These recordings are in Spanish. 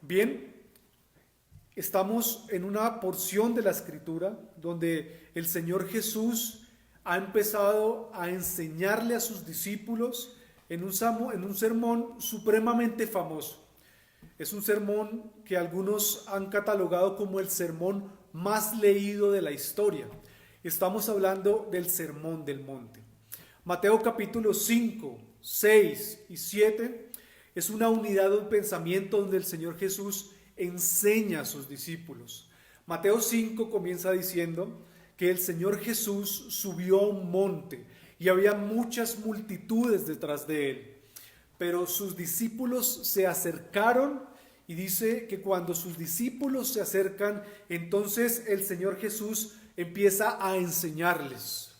Bien, estamos en una porción de la Escritura donde el Señor Jesús ha empezado a enseñarle a sus discípulos en un sermón supremamente famoso. Es un sermón que algunos han catalogado como el sermón más leído de la historia. Estamos hablando del Sermón del Monte. Mateo capítulo 5, 6 y 7 es una unidad de un pensamiento donde el Señor Jesús enseña a sus discípulos. Mateo 5 comienza diciendo que el Señor Jesús subió a un monte y había muchas multitudes detrás de él. Pero sus discípulos se acercaron y dice que cuando sus discípulos se acercan, entonces el Señor Jesús empieza a enseñarles.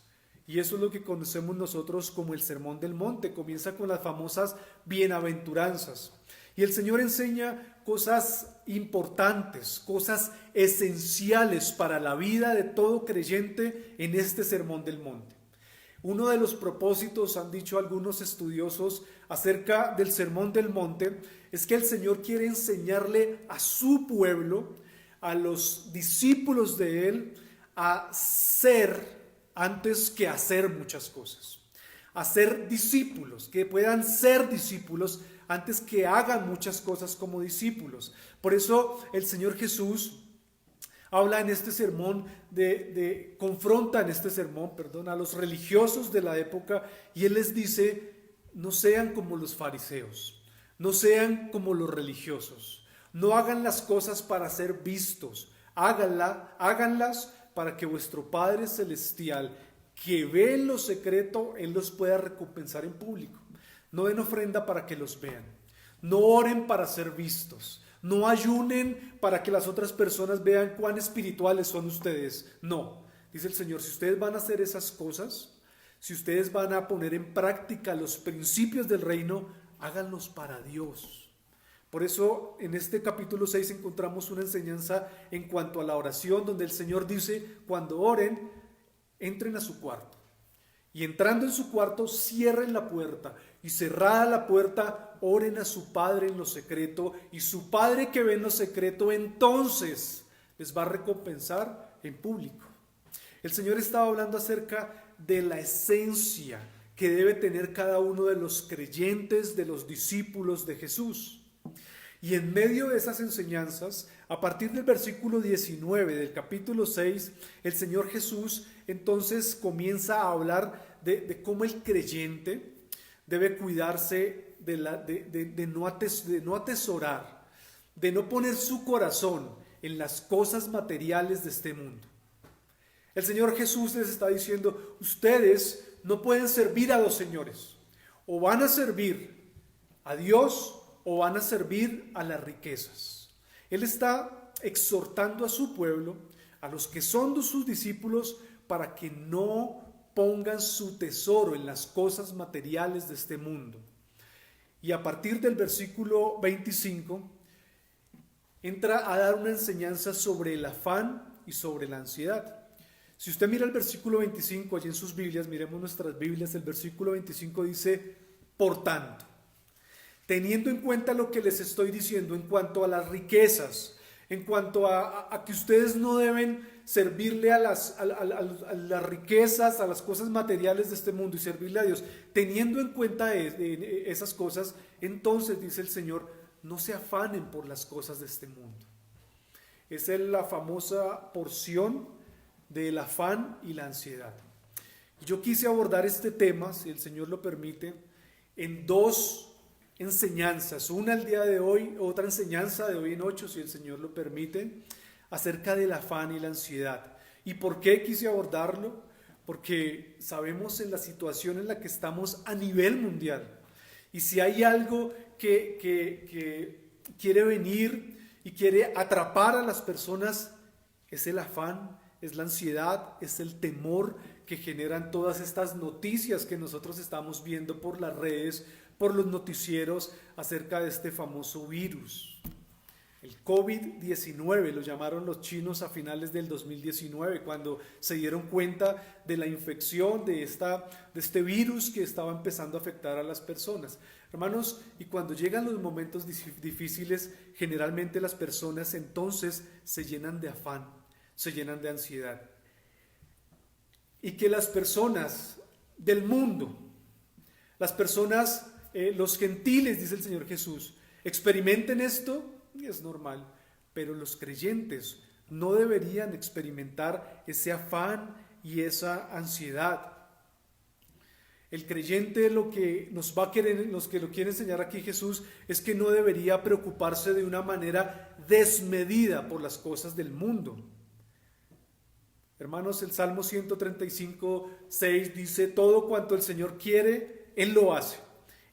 Y eso es lo que conocemos nosotros como el Sermón del Monte. Comienza con las famosas bienaventuranzas. Y el Señor enseña cosas importantes, cosas esenciales para la vida de todo creyente en este Sermón del Monte. Uno de los propósitos, han dicho algunos estudiosos acerca del Sermón del Monte, es que el Señor quiere enseñarle a su pueblo, a los discípulos de Él, a ser antes que hacer muchas cosas. A ser discípulos, que puedan ser discípulos antes que hagan muchas cosas como discípulos. Por eso el Señor Jesús habla en este sermón, confronta en este sermón, a los religiosos de la época y Él les dice, no sean como los fariseos, no sean como los religiosos, no hagan las cosas para ser vistos, háganlas para que vuestro Padre Celestial, que ve en lo secreto, Él los pueda recompensar en público. No den ofrenda para que los vean, no oren para ser vistos, no ayunen para que las otras personas vean cuán espirituales son ustedes. No, dice el Señor, si ustedes van a hacer esas cosas, si ustedes van a poner en práctica los principios del reino, háganlos para Dios. Por eso en este capítulo 6 encontramos una enseñanza en cuanto a la oración, donde el Señor dice, cuando oren, entren a su cuarto. Y entrando en su cuarto, cierren la puerta. Y cerrada la puerta, oren a su Padre en lo secreto. Y su Padre que ve en lo secreto, entonces les va a recompensar en público. El Señor estaba hablando acerca de la esencia que debe tener cada uno de los creyentes, de los discípulos de Jesús. Y en medio de esas enseñanzas, a partir del versículo 19 del capítulo 6, el Señor Jesús entonces comienza a hablar de cómo el creyente debe cuidarse de no atesorar, de no poner su corazón en las cosas materiales de este mundo. El Señor Jesús les está diciendo, ustedes no pueden servir a dos señores, o van a servir a Dios o van a servir a las riquezas. Él está exhortando a su pueblo, a los que son sus discípulos, para que no pongan su tesoro en las cosas materiales de este mundo. Y a partir del versículo 25, entra a dar una enseñanza sobre el afán y sobre la ansiedad. Si usted mira el versículo 25, allí en sus Biblias, miremos nuestras Biblias, el versículo 25 dice, por tanto, teniendo en cuenta lo que les estoy diciendo en cuanto a las riquezas, en cuanto a que ustedes no deben servirle a las riquezas, a las cosas materiales de este mundo y servirle a Dios, teniendo en cuenta esas cosas, entonces dice el Señor, no se afanen por las cosas de este mundo. Esa es la famosa porción del afán y la ansiedad. Yo quise abordar este tema, si el Señor lo permite, en dos enseñanzas, una el día de hoy, otra enseñanza de hoy en 8, si el Señor lo permite, acerca del afán y la ansiedad. ¿Y por qué quise abordarlo? Porque sabemos en la situación en la que estamos a nivel mundial, y si hay algo que quiere venir y quiere atrapar a las personas, es el afán, es la ansiedad, es el temor que generan todas estas noticias que nosotros estamos viendo por las redes, por los noticieros acerca de este famoso virus. El COVID-19 lo llamaron los chinos a finales del 2019, cuando se dieron cuenta de la infección de este virus que estaba empezando a afectar a las personas. Hermanos, y cuando llegan los momentos difíciles, generalmente las personas entonces se llenan de afán, se llenan de ansiedad. Y que las personas del mundo, las personas, los gentiles, dice el Señor Jesús, experimenten esto, y es normal, pero los creyentes no deberían experimentar ese afán y esa ansiedad. El creyente lo que nos va a querer, los que lo quiere enseñar aquí Jesús, es que no debería preocuparse de una manera desmedida por las cosas del mundo. Hermanos, el Salmo 135:6 dice: todo cuanto el Señor quiere, Él lo hace,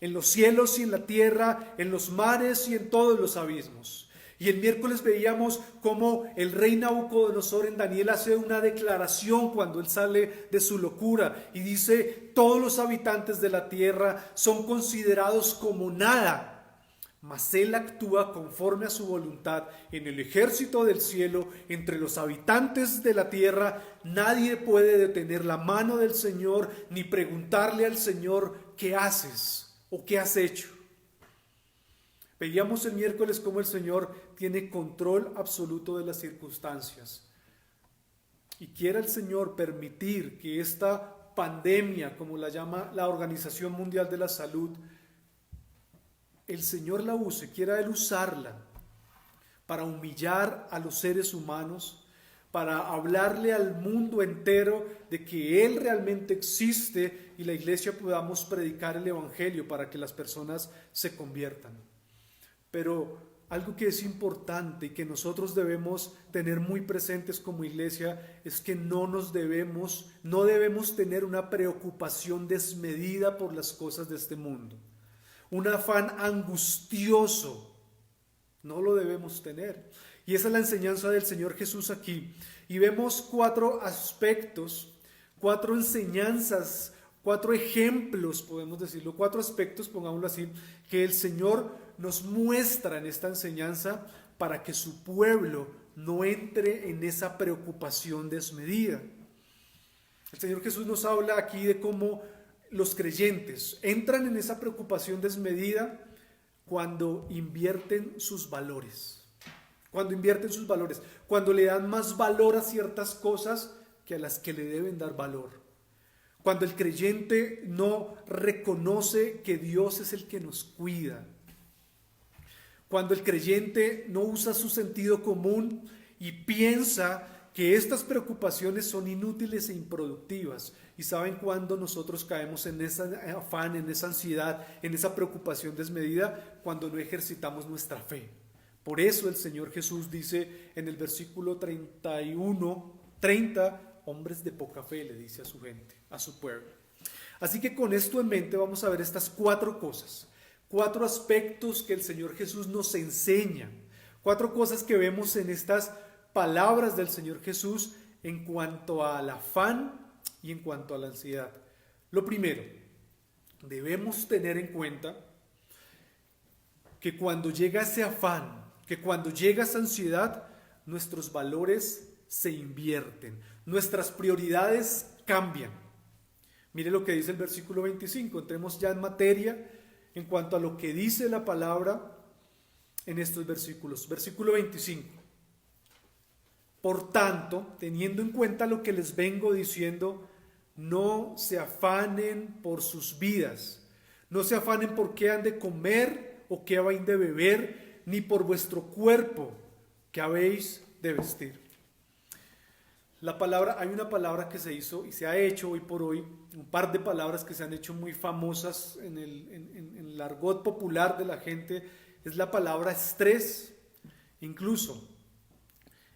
en los cielos y en la tierra, en los mares y en todos los abismos. Y el miércoles veíamos cómo el rey Nabucodonosor en Daniel hace una declaración cuando él sale de su locura y dice: todos los habitantes de la tierra son considerados como nada, mas él actúa conforme a su voluntad en el ejército del cielo, entre los habitantes de la tierra. Nadie puede detener la mano del Señor ni preguntarle al Señor: ¿qué haces o qué has hecho? Veíamos el miércoles cómo el Señor tiene control absoluto de las circunstancias. Y quiera el Señor permitir que esta pandemia, como la llama la Organización Mundial de la Salud, el Señor la use, quiera Él usarla para humillar a los seres humanos, para hablarle al mundo entero de que Él realmente existe y la iglesia podamos predicar el Evangelio para que las personas se conviertan. Pero algo que es importante y que nosotros debemos tener muy presentes como iglesia es que no debemos tener una preocupación desmedida por las cosas de este mundo. Un afán angustioso, no lo debemos tener. Y esa es la enseñanza del Señor Jesús aquí. Y vemos 4 aspectos, 4 enseñanzas, 4 ejemplos, podemos decirlo, 4 aspectos, pongámoslo así, que el Señor nos muestra en esta enseñanza para que su pueblo no entre en esa preocupación desmedida. El Señor Jesús nos habla aquí de cómo los creyentes entran en esa preocupación desmedida cuando invierten sus valores. Cuando le dan más valor a ciertas cosas que a las que le deben dar valor. Cuando el creyente no reconoce que Dios es el que nos cuida. Cuando el creyente no usa su sentido común y piensa que estas preocupaciones son inútiles e improductivas. ¿Y saben cuándo nosotros caemos en ese afán, en esa ansiedad, en esa preocupación desmedida? Cuando no ejercitamos nuestra fe. Por eso el Señor Jesús dice en el versículo 30, hombres de poca fe, le dice a su gente, a su pueblo. Así que con esto en mente vamos a ver estas 4 cosas. 4 aspectos que el Señor Jesús nos enseña, 4 cosas que vemos en estas palabras del Señor Jesús en cuanto al afán y en cuanto a la ansiedad. Lo primero, debemos tener en cuenta que cuando llega ese afán, que cuando llega esa ansiedad, nuestros valores se invierten, nuestras prioridades cambian. Mire lo que dice el versículo 25, entremos ya en materia en cuanto a lo que dice la palabra en estos versículos. Versículo 25. Por tanto, teniendo en cuenta lo que les vengo diciendo, no se afanen por sus vidas, no se afanen por qué han de comer o qué han de beber, ni por vuestro cuerpo que habéis de vestir. Hay una palabra que se hizo y se ha hecho hoy por hoy, un par de palabras que se han hecho muy famosas en el argot popular de la gente, es la palabra estrés, incluso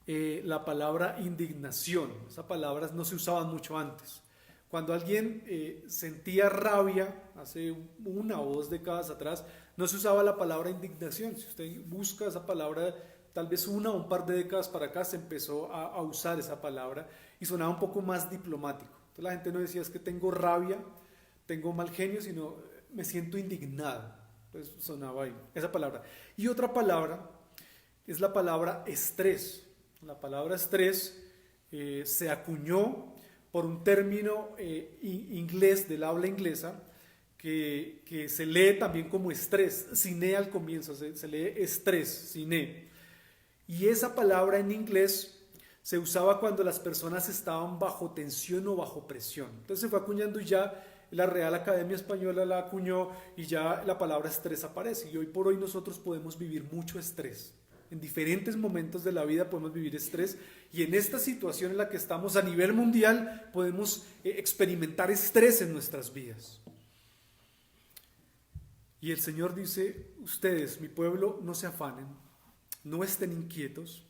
la palabra indignación. Esas palabras no se usaban mucho antes. Cuando alguien sentía rabia, hace 1 o 2 décadas atrás, no se usaba la palabra indignación. Si usted busca esa palabra, tal vez 1 o un par de décadas para acá se empezó a usar esa palabra y sonaba un poco más diplomático. Entonces la gente no decía es que tengo rabia, tengo mal genio, sino me siento indignado. Entonces sonaba ahí esa palabra. Y otra palabra es la palabra estrés. La palabra estrés se acuñó por un término inglés, del habla inglesa, que se lee también como estrés, siné al comienzo, se lee estrés, siné. Y esa palabra en inglés se usaba cuando las personas estaban bajo tensión o bajo presión. Entonces se fue acuñando y ya la Real Academia Española la acuñó y ya la palabra estrés aparece. Y hoy por hoy nosotros podemos vivir mucho estrés. En diferentes momentos de la vida podemos vivir estrés, y en esta situación en la que estamos a nivel mundial podemos experimentar estrés en nuestras vidas. Y el Señor dice: ustedes, mi pueblo, no se afanen, no estén inquietos.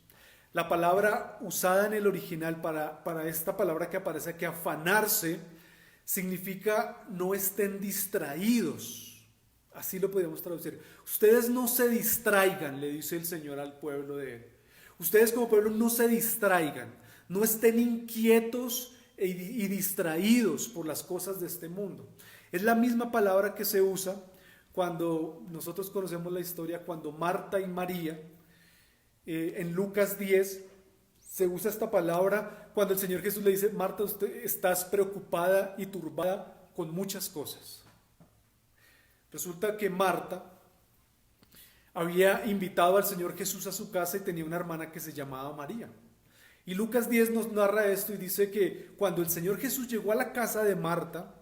La palabra usada en el original para esta palabra que aparece aquí, afanarse, significa no estén distraídos. Así lo podríamos traducir. Ustedes no se distraigan, le dice el Señor al pueblo de Él. Ustedes como pueblo no se distraigan, no estén inquietos y distraídos por las cosas de este mundo. Es la misma palabra que se usa cuando nosotros conocemos la historia, cuando Marta y María, en Lucas 10, se usa esta palabra cuando el Señor Jesús le dice: Marta, usted estás preocupada y turbada con muchas cosas. Resulta que Marta había invitado al Señor Jesús a su casa y tenía una hermana que se llamaba María. Y Lucas 10 nos narra esto y dice que cuando el Señor Jesús llegó a la casa de Marta,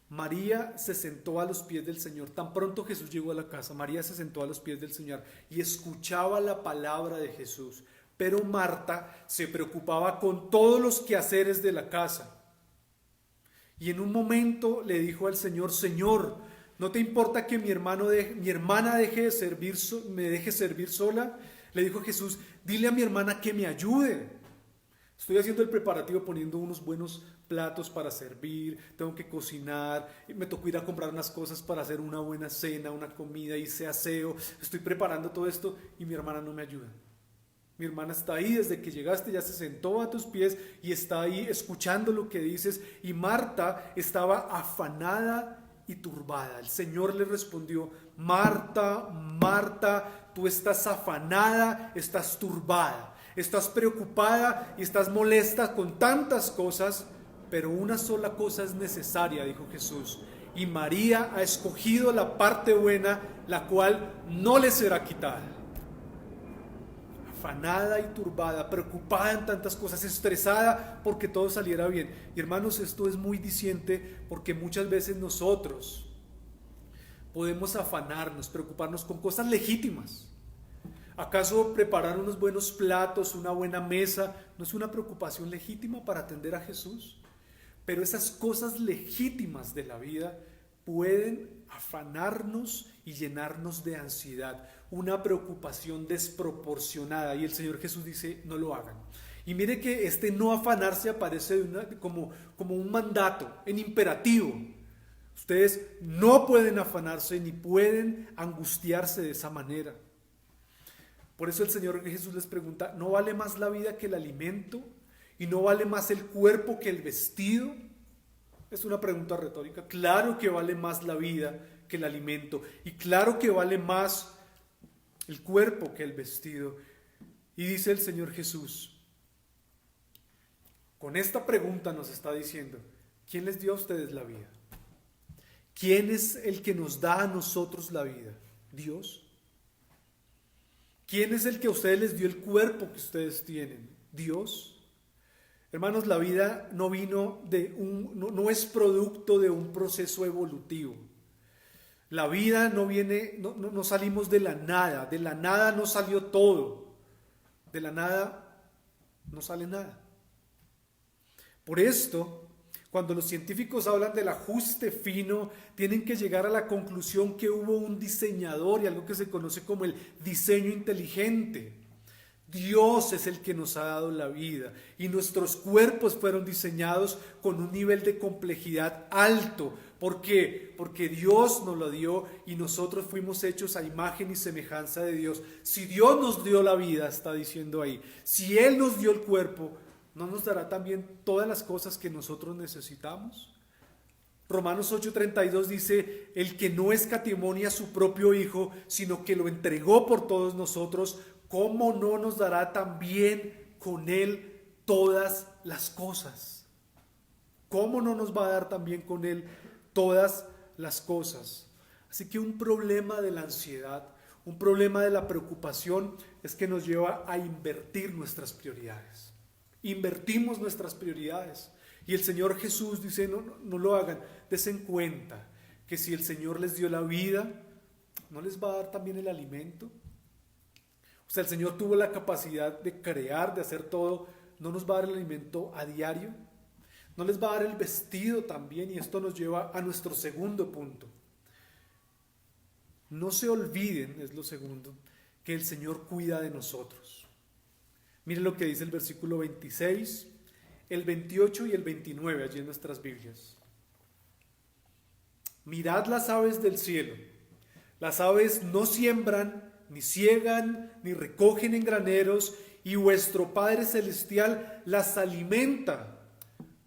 María se sentó a los pies del Señor. Tan pronto Jesús llegó a la casa, María se sentó a los pies del Señor y escuchaba la palabra de Jesús. Pero Marta se preocupaba con todos los quehaceres de la casa. Y en un momento le dijo al Señor: Señor, ¿no te importa que mi hermana me deje servir sola? Le dijo Jesús: dile a mi hermana que me ayude. Estoy haciendo el preparativo, poniendo unos buenos platos para servir, tengo que cocinar, me tocó ir a comprar unas cosas para hacer una buena cena, una comida, hice aseo, estoy preparando todo esto y mi hermana no me ayuda. Mi hermana está ahí desde que llegaste, ya se sentó a tus pies y está ahí escuchando lo que dices. Y Marta estaba afanada y turbada. El Señor le respondió: Marta, Marta, tú estás afanada, estás turbada, estás preocupada y estás molesta con tantas cosas, pero una sola cosa es necesaria, dijo Jesús. Y María ha escogido la parte buena, la cual no le será quitada. Afanada y turbada, preocupada en tantas cosas, estresada porque todo saliera bien. Y hermanos, esto es muy diciente porque muchas veces nosotros podemos afanarnos, preocuparnos con cosas legítimas. ¿Acaso preparar unos buenos platos, una buena mesa, no es una preocupación legítima para atender a Jesús? Pero esas cosas legítimas de la vida pueden afanarnos y llenarnos de ansiedad, una preocupación desproporcionada, y el Señor Jesús dice: no lo hagan. Y mire que este no afanarse aparece como un mandato, en imperativo. Ustedes no pueden afanarse ni pueden angustiarse de esa manera. Por eso el Señor Jesús les pregunta: ¿no vale más la vida que el alimento? ¿Y no vale más el cuerpo que el vestido? Es una pregunta retórica. Claro que vale más la vida que el alimento, y claro que vale más el cuerpo que el vestido. Y dice el Señor Jesús, con esta pregunta nos está diciendo: ¿quién les dio a ustedes la vida? ¿Quién es el que nos da a nosotros la vida? ¿Dios? ¿Quién es el que a ustedes les dio el cuerpo que ustedes tienen? ¿Dios? Hermanos, la vida no no es producto de un proceso evolutivo. La vida no salimos de la nada no salió todo, de la nada no sale nada. Por esto, cuando los científicos hablan del ajuste fino, tienen que llegar a la conclusión que hubo un diseñador y algo que se conoce como el diseño inteligente. Dios es el que nos ha dado la vida y nuestros cuerpos fueron diseñados con un nivel de complejidad alto. ¿Por qué? Porque Dios nos lo dio y nosotros fuimos hechos a imagen y semejanza de Dios. Si Dios nos dio la vida, está diciendo ahí, si Él nos dio el cuerpo, ¿no nos dará también todas las cosas que nosotros necesitamos? Romanos 8:32 dice: el que no escatimó a su propio Hijo, sino que lo entregó por todos nosotros, ¿cómo no nos dará también con Él todas las cosas? ¿Cómo no nos va a dar también con Él todas las cosas. Así que un problema de la ansiedad, un problema de la preocupación es que nos lleva a invertir nuestras prioridades. Invertimos nuestras prioridades. Y el Señor Jesús dice, no lo hagan, desen cuenta que si el Señor les dio la vida, ¿no les va a dar también el alimento? O sea, el Señor tuvo la capacidad de crear, de hacer todo, ¿no nos va a dar el alimento a diario? ¿No les va a dar el vestido también? Y esto nos lleva a nuestro segundo punto. No se olviden, es lo segundo, que el Señor cuida de nosotros. Miren lo que dice el versículo 26, el 28 y el 29 allí en nuestras Biblias. Mirad las aves del cielo. Las aves no siembran, ni ciegan, ni recogen en graneros, y vuestro Padre Celestial las alimenta.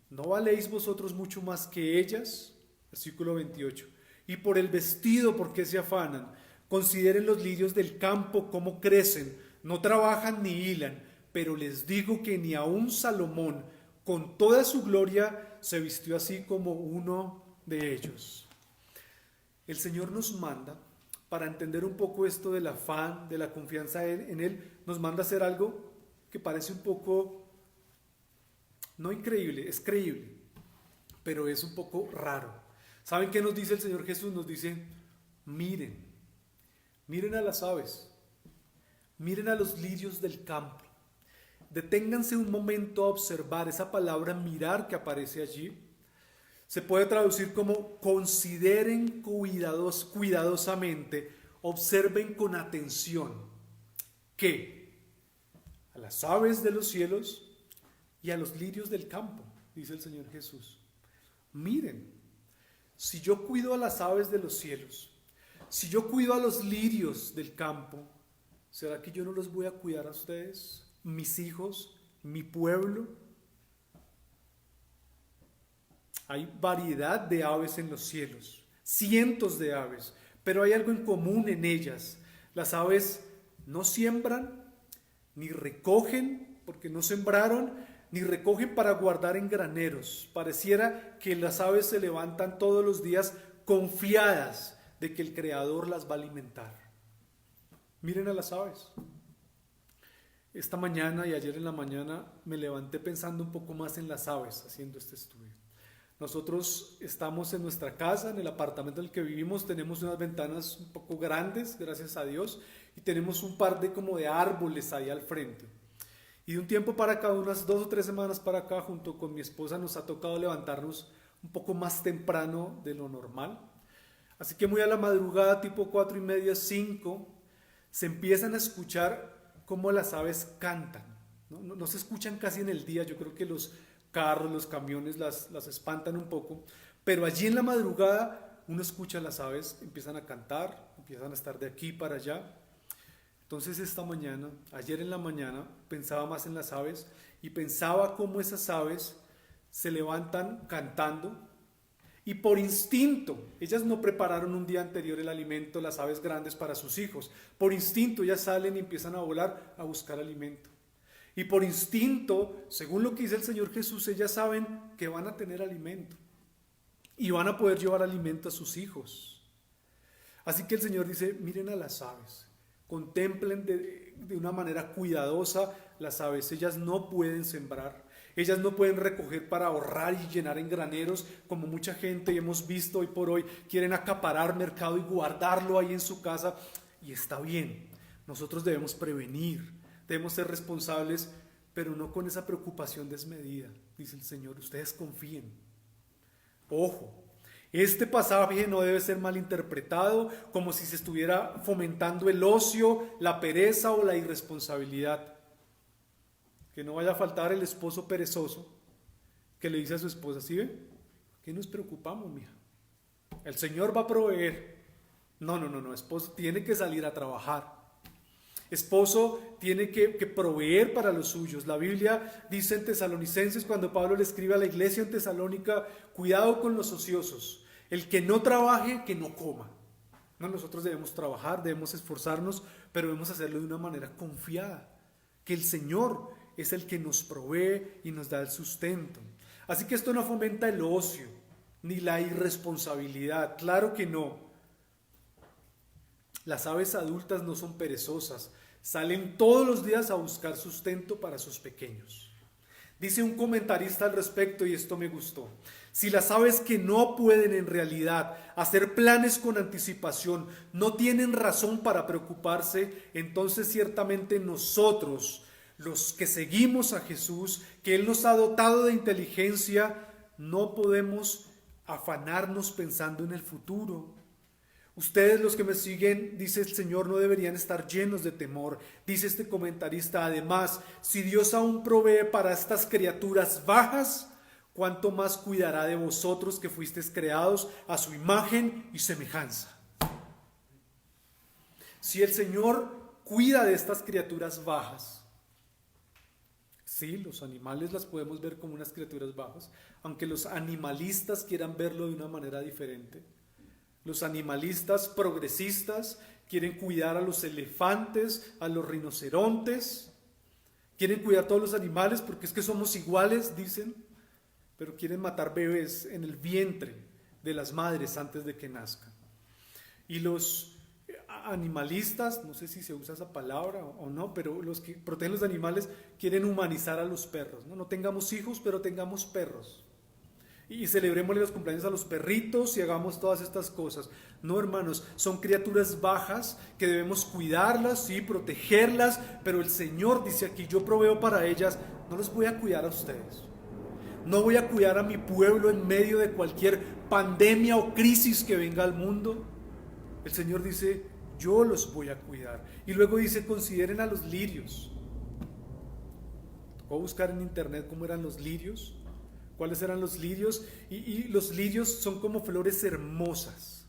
¿No valéis vosotros mucho más que ellas? Versículo 28. Y por el vestido, ¿por qué se afanan? Consideren los lirios del campo cómo crecen, no trabajan ni hilan, pero les digo que ni aun Salomón, con toda su gloria, se vistió así como uno de ellos. El Señor nos manda, para entender un poco esto del afán, de la confianza en Él, nos manda a hacer algo que parece un poco, no increíble, es creíble, pero es un poco raro. ¿Saben qué nos dice el Señor Jesús? Nos dice, miren a las aves, miren a los lirios del campo. Deténganse un momento a observar. Esa palabra mirar que aparece allí se puede traducir como consideren cuidadosamente, observen con atención. ¿Qué? A las aves de los cielos y a los lirios del campo, dice el Señor Jesús. Miren, si yo cuido a las aves de los cielos, si yo cuido a los lirios del campo, ¿será que yo no los voy a cuidar a ustedes? Mis hijos, mi pueblo. Hay variedad de aves en los cielos, cientos de aves, pero hay algo en común en ellas. Las aves no siembran, ni recogen, porque no sembraron, ni recogen para guardar en graneros. Pareciera que las aves se levantan todos los días confiadas de que el Creador las va a alimentar. Miren a las aves. Esta mañana y ayer en la mañana me levanté pensando un poco más en las aves haciendo este estudio. Nosotros estamos en nuestra casa, en el apartamento en el que vivimos, tenemos unas ventanas un poco grandes, gracias a Dios, y tenemos un par de árboles ahí al frente. Y de un tiempo para acá, unas 2 o 3 semanas para acá, junto con mi esposa nos ha tocado levantarnos un poco más temprano de lo normal. Así que muy a la madrugada, tipo 4:30, 5, se empiezan a escuchar cómo las aves cantan. No se escuchan casi en el día, yo creo que los carros, los camiones las espantan un poco, pero allí en la madrugada uno escucha a las aves, empiezan a cantar, empiezan a estar de aquí para allá. Entonces ayer en la mañana, pensaba más en las aves y pensaba cómo esas aves se levantan cantando y por instinto, ellas no prepararon un día anterior el alimento, las aves grandes para sus hijos, por instinto ellas salen y empiezan a volar a buscar alimento. Y por instinto, según lo que dice el Señor Jesús, ellas saben que van a tener alimento y van a poder llevar alimento a sus hijos. Así que el Señor dice, miren a las aves, contemplen de una manera cuidadosa las aves. Ellas no pueden sembrar, ellas no pueden recoger para ahorrar y llenar en graneros, como mucha gente hemos visto hoy por hoy, quieren acaparar mercado y guardarlo ahí en su casa. Y está bien, nosotros debemos prevenir, debemos ser responsables, pero no con esa preocupación desmedida, dice el Señor. Ustedes confíen. Ojo, este pasaje no debe ser malinterpretado como si se estuviera fomentando el ocio, la pereza o la irresponsabilidad. Que no vaya a faltar el esposo perezoso que le dice a su esposa, ¿sí ve? ¿Qué nos preocupamos, mija? El Señor va a proveer. No, esposo tiene que salir a trabajar. Esposo tiene que proveer para los suyos. La Biblia dice en Tesalonicenses, cuando Pablo le escribe a la iglesia en Tesalónica, cuidado con los ociosos. El que no trabaje, que no coma. No, nosotros debemos trabajar, debemos esforzarnos, pero debemos hacerlo de una manera confiada. Que el Señor es el que nos provee y nos da el sustento. Así que esto no fomenta el ocio, ni la irresponsabilidad. Claro que no. Las aves adultas no son perezosas, salen todos los días a buscar sustento para sus pequeños. Dice un comentarista al respecto, y esto me gustó: si las aves que no pueden en realidad hacer planes con anticipación no tienen razón para preocuparse, entonces ciertamente nosotros, los que seguimos a Jesús, que Él nos ha dotado de inteligencia, no podemos afanarnos pensando en el futuro. Ustedes, los que me siguen, dice el Señor, no deberían estar llenos de temor. Dice este comentarista: además, si Dios aún provee para estas criaturas bajas, ¿cuánto más cuidará de vosotros que fuisteis creados a su imagen y semejanza? Si el Señor cuida de estas criaturas bajas, sí, los animales las podemos ver como unas criaturas bajas, aunque los animalistas quieran verlo de una manera diferente. Los animalistas progresistas quieren cuidar a los elefantes, a los rinocerontes, quieren cuidar a todos los animales porque es que somos iguales, dicen, pero quieren matar bebés en el vientre de las madres antes de que nazcan. Y los animalistas, no sé si se usa esa palabra o no, pero los que protegen los animales quieren humanizar a los perros, ¿no? No tengamos hijos, pero tengamos perros. Y celebrémosle los cumpleaños a los perritos y hagamos todas estas cosas. No, hermanos, son criaturas bajas que debemos cuidarlas, sí, protegerlas, pero el Señor dice aquí: yo proveo para ellas, no los voy a cuidar a ustedes. No voy a cuidar a mi pueblo en medio de cualquier pandemia o crisis que venga al mundo. El Señor dice: yo los voy a cuidar. Y luego dice: consideren a los lirios. Voy a buscar en internet cómo eran los lirios. ¿Cuáles eran los lirios? Y los lirios son como flores hermosas,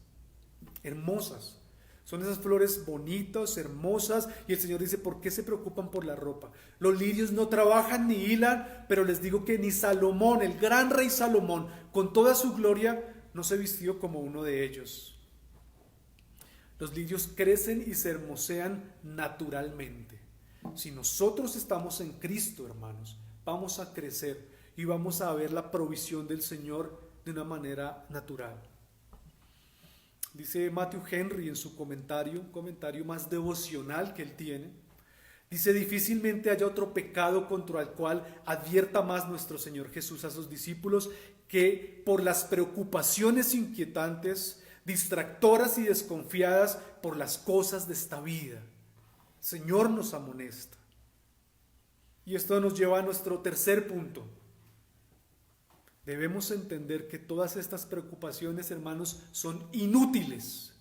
hermosas. Son esas flores bonitas, hermosas, y el Señor dice: ¿por qué se preocupan por la ropa? Los lirios no trabajan ni hilan, pero les digo que ni Salomón, el gran rey Salomón, con toda su gloria, no se vistió como uno de ellos. Los lirios crecen y se hermosean naturalmente. Si nosotros estamos en Cristo, hermanos, vamos a crecer y vamos a ver la provisión del Señor de una manera natural. Dice Matthew Henry en su comentario, un comentario más devocional que él tiene, dice: difícilmente haya otro pecado contra el cual advierta más nuestro Señor Jesús a sus discípulos que por las preocupaciones inquietantes, distractoras y desconfiadas por las cosas de esta vida. El Señor nos amonesta. Y esto nos lleva a nuestro tercer punto. Debemos entender que todas estas preocupaciones, hermanos, son inútiles.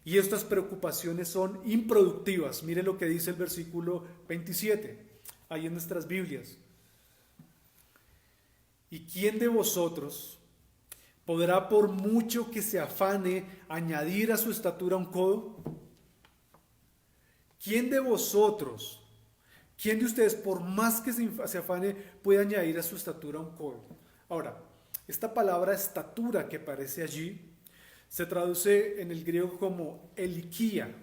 Y estas preocupaciones son improductivas. Mire lo que dice el versículo 27, ahí en nuestras Biblias. ¿Y quién de vosotros podrá, por mucho que se afane, añadir a su estatura un codo? ¿Quién de vosotros, quién de ustedes, por más que se afane, puede añadir a su estatura un codo? Ahora, esta palabra estatura que aparece allí se traduce en el griego como elikia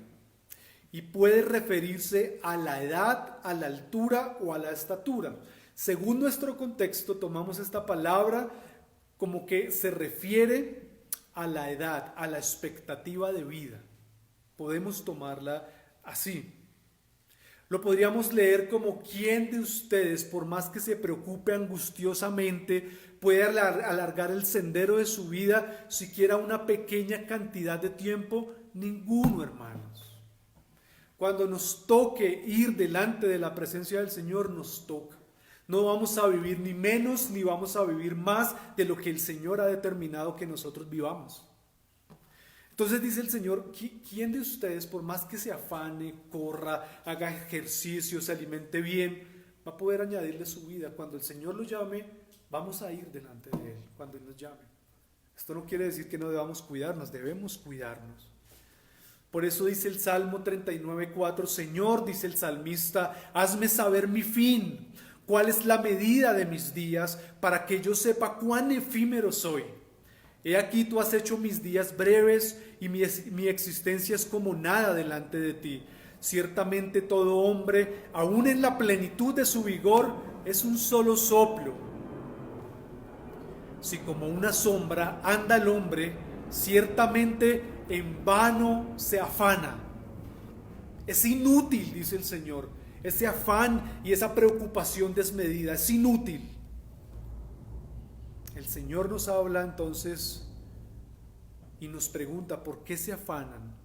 y puede referirse a la edad, a la altura o a la estatura. Según nuestro contexto, tomamos esta palabra como que se refiere a la edad, a la expectativa de vida. Podemos tomarla así. Lo podríamos leer como: ¿quién de ustedes, por más que se preocupe angustiosamente, puede alargar el sendero de su vida siquiera una pequeña cantidad de tiempo? Ninguno, hermanos. Cuando nos toque ir delante de la presencia del Señor, nos toca. No vamos a vivir ni menos ni vamos a vivir más de lo que el Señor ha determinado que nosotros vivamos. Entonces dice el Señor: ¿quién de ustedes, por más que se afane, corra, haga ejercicio, se alimente bien, va a poder añadirle su vida? Cuando el Señor lo llame, vamos a ir delante de Él, cuando Él nos llame. Esto no quiere decir que no debamos cuidarnos, debemos cuidarnos. Por eso dice el Salmo 39:4, Señor, dice el salmista, hazme saber mi fin, cuál es la medida de mis días, para que yo sepa cuán efímero soy. He aquí tú has hecho mis días breves y mi existencia es como nada delante de ti. Ciertamente todo hombre, aún en la plenitud de su vigor, es un solo soplo. si como una sombra anda el hombre, ciertamente en vano se afana. Es inútil, dice el Señor, ese afán y esa preocupación desmedida, es inútil. El Señor nos habla entonces y nos pregunta por qué se afanan.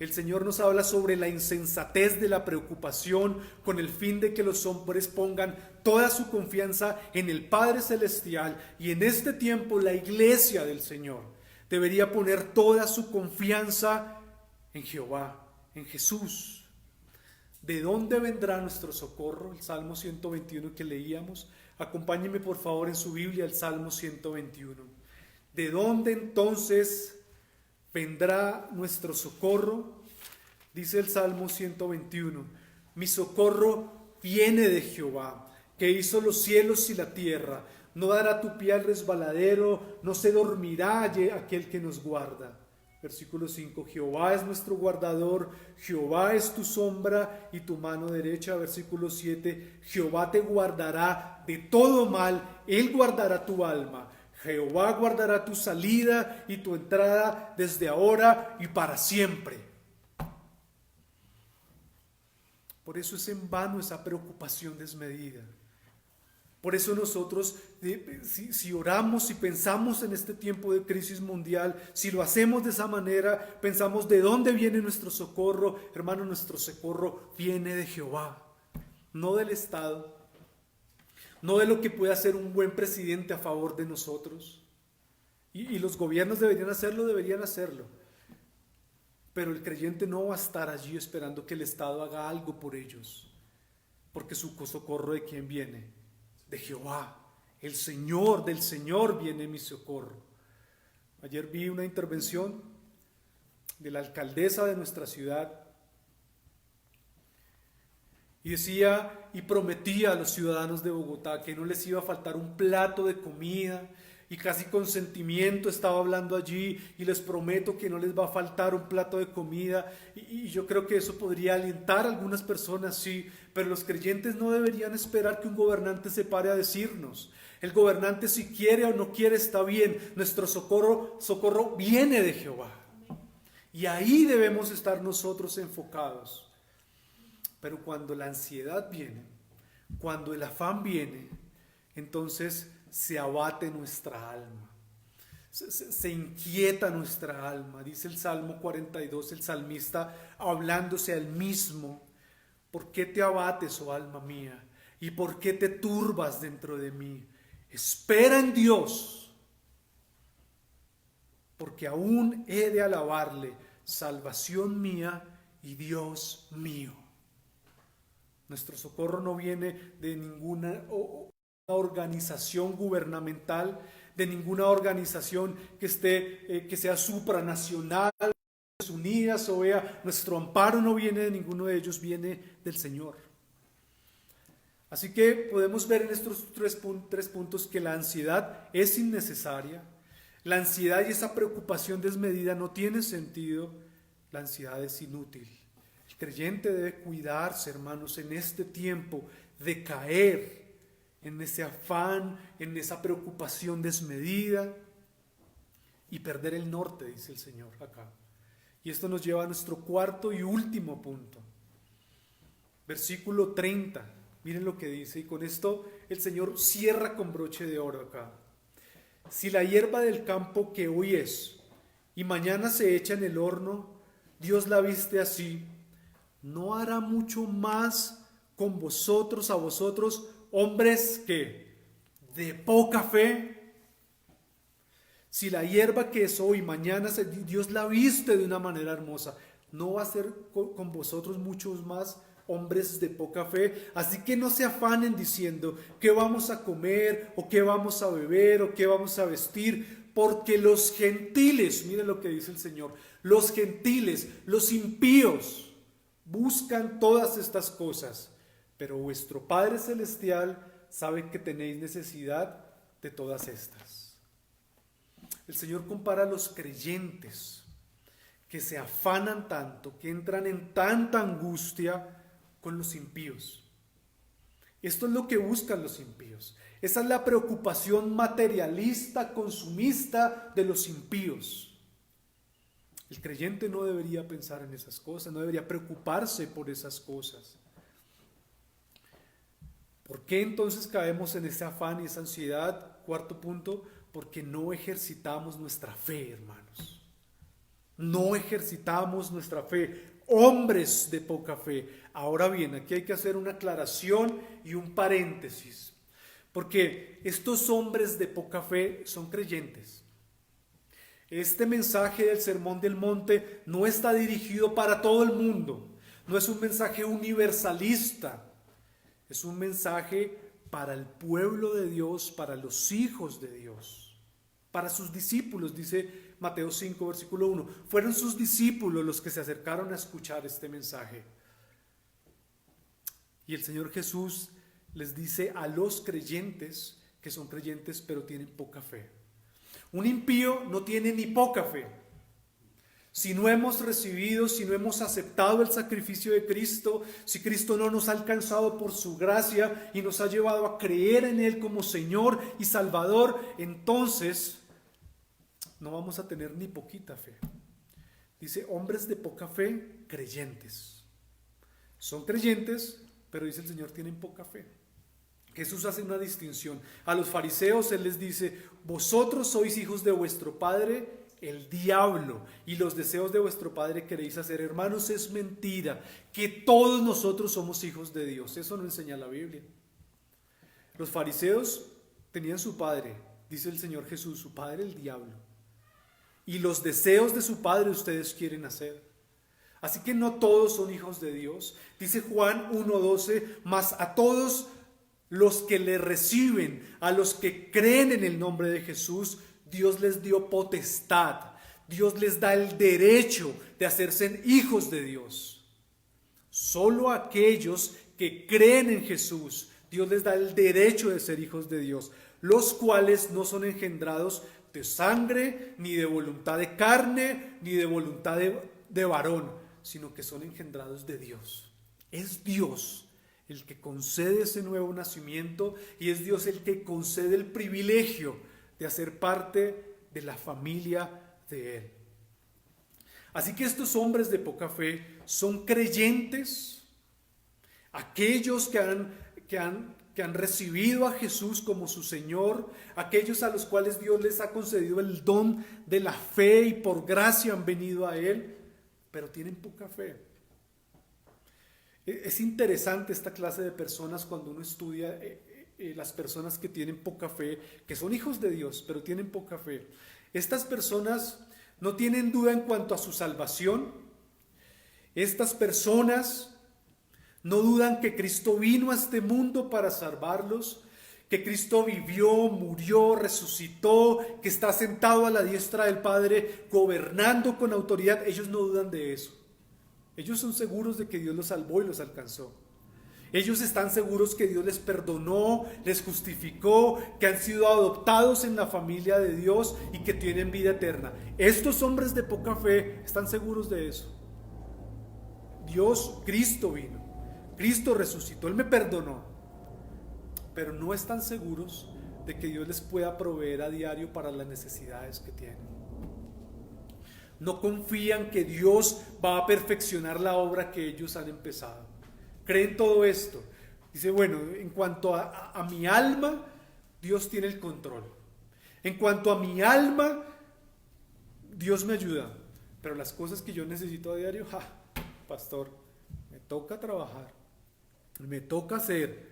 El Señor nos habla sobre la insensatez de la preocupación con el fin de que los hombres pongan toda su confianza en el Padre Celestial, y en este tiempo la iglesia del Señor debería poner toda su confianza en Jehová, en Jesús. ¿De dónde vendrá nuestro socorro? El Salmo 121 que leíamos. Acompáñenme por favor en su Biblia al Salmo 121. ¿De dónde entonces vendrá nuestro socorro? Dice el Salmo 121, mi socorro viene de Jehová, que hizo los cielos y la tierra. No dará tu pie al resbaladero, no se dormirá aquel que nos guarda. Versículo 5, Jehová es nuestro guardador, Jehová es tu sombra y tu mano derecha. Versículo 7, Jehová te guardará de todo mal, Él guardará tu alma. Jehová guardará tu salida y tu entrada desde ahora y para siempre. Por eso es en vano esa preocupación desmedida. Por eso nosotros, si oramos y pensamos en este tiempo de crisis mundial, si lo hacemos de esa manera, pensamos de dónde viene nuestro socorro. Hermano, nuestro socorro viene de Jehová, no del Estado, no de lo que pueda hacer un buen presidente a favor de nosotros. Y los gobiernos deberían hacerlo. Pero el creyente no va a estar allí esperando que el Estado haga algo por ellos, porque su socorro, ¿de quién viene? De Jehová. El Señor, del Señor viene mi socorro. Ayer vi una intervención de la alcaldesa de nuestra ciudad y decía y prometía a los ciudadanos de Bogotá que no les iba a faltar un plato de comida, y casi con sentimiento estaba hablando allí, y les prometo que no les va a faltar un plato de comida. Y yo creo que eso podría alentar a algunas personas, sí, pero los creyentes no deberían esperar que un gobernante se pare a decirnos. El gobernante, si quiere o no quiere, está bien. Nuestro socorro viene de Jehová, y ahí debemos estar nosotros enfocados. Pero cuando la ansiedad viene, cuando el afán viene, entonces se abate nuestra alma, se inquieta nuestra alma. Dice el Salmo 42, el salmista hablándose a él mismo: ¿por qué te abates, oh alma mía? ¿Y por qué te turbas dentro de mí? Espera en Dios, porque aún he de alabarle, salvación mía y Dios mío. Nuestro socorro no viene de ninguna organización gubernamental, de ninguna organización que sea supranacional, Naciones Unidas, o vea, nuestro amparo no viene de ninguno de ellos, viene del Señor. Así que podemos ver en estos tres puntos que la ansiedad es innecesaria, la ansiedad y esa preocupación desmedida no tiene sentido, la ansiedad es inútil. El creyente debe cuidarse, hermanos, en este tiempo de caer en ese afán, en esa preocupación desmedida y perder el norte, dice el Señor acá. Y esto nos lleva a nuestro cuarto y último punto. Versículo 30, miren lo que dice, y con esto el Señor cierra con broche de oro acá. Si la hierba del campo que hoy es y mañana se echa en el horno, Dios la viste así, ¿no hará mucho más con vosotros, a vosotros, hombres que de poca fe? Si la hierba que es hoy, mañana Dios la viste de una manera hermosa, ¿no va a ser con vosotros muchos más hombres de poca fe? Así que no se afanen diciendo qué vamos a comer, o qué vamos a beber, o qué vamos a vestir, porque los gentiles, miren lo que dice el Señor, los gentiles, los impíos, buscan todas estas cosas, pero vuestro Padre Celestial sabe que tenéis necesidad de todas estas. El Señor compara a los creyentes que se afanan tanto, que entran en tanta angustia, con los impíos. Esto es lo que buscan los impíos. Esa es la preocupación materialista, consumista de los impíos. El creyente no debería pensar en esas cosas, no debería preocuparse por esas cosas. ¿Por qué entonces caemos en ese afán y esa ansiedad? Cuarto punto, porque no ejercitamos nuestra fe, hermanos. No ejercitamos nuestra fe. Hombres de poca fe. Ahora bien, aquí hay que hacer una aclaración y un paréntesis, porque estos hombres de poca fe son creyentes. Este mensaje del Sermón del Monte no está dirigido para todo el mundo, no es un mensaje universalista, es un mensaje para el pueblo de Dios, para los hijos de Dios, para sus discípulos, dice Mateo 5, versículo 1. Fueron sus discípulos los que se acercaron a escuchar este mensaje. Y el Señor Jesús les dice a los creyentes, que son creyentes pero tienen poca fe. Un impío no tiene ni poca fe. Si no hemos recibido, si no hemos aceptado el sacrificio de Cristo, si Cristo no nos ha alcanzado por su gracia y nos ha llevado a creer en Él como Señor y Salvador, entonces no vamos a tener ni poquita fe. Dice, hombres de poca fe, creyentes. Son creyentes, pero dice el Señor, tienen poca fe. Jesús hace una distinción. A los fariseos Él les dice, vosotros sois hijos de vuestro padre el diablo, y los deseos de vuestro padre queréis hacer. Hermanos, es mentira que todos nosotros somos hijos de Dios. Eso no enseña la Biblia. Los fariseos tenían su padre, dice el Señor Jesús, su padre el diablo, y los deseos de su padre ustedes quieren hacer. Así que no todos son hijos de Dios. Dice Juan 1:12, mas a todos los que le reciben, a los que creen en el nombre de Jesús, Dios les dio potestad, Dios les da el derecho de hacerse hijos de Dios. Solo a aquellos que creen en Jesús, Dios les da el derecho de ser hijos de Dios, los cuales no son engendrados de sangre, ni de voluntad de carne, ni de voluntad de varón, sino que son engendrados de Dios. Es Dios el que concede ese nuevo nacimiento y es Dios el que concede el privilegio de hacer parte de la familia de Él. Así que estos hombres de poca fe son creyentes, aquellos que han recibido a Jesús como su Señor, aquellos a los cuales Dios les ha concedido el don de la fe y por gracia han venido a Él, pero tienen poca fe. Es interesante esta clase de personas cuando uno estudia las personas que tienen poca fe, que son hijos de Dios, pero tienen poca fe. Estas personas no tienen duda en cuanto a su salvación. Estas personas no dudan que Cristo vino a este mundo para salvarlos, que Cristo vivió, murió, resucitó, que está sentado a la diestra del Padre, gobernando con autoridad. Ellos no dudan de eso. Ellos son seguros de que Dios los salvó y los alcanzó. Ellos están seguros que Dios les perdonó, les justificó, que han sido adoptados en la familia de Dios y que tienen vida eterna. Estos hombres de poca fe están seguros de eso. Cristo vino, Cristo resucitó, Él me perdonó, pero no están seguros de que Dios les pueda proveer a diario para las necesidades que tienen. No confían que Dios va a perfeccionar la obra que ellos han empezado. Creen todo esto. Dice, bueno, en cuanto a mi alma, Dios tiene el control. En cuanto a mi alma, Dios me ayuda. Pero las cosas que yo necesito a diario, pastor, me toca trabajar, me toca hacer.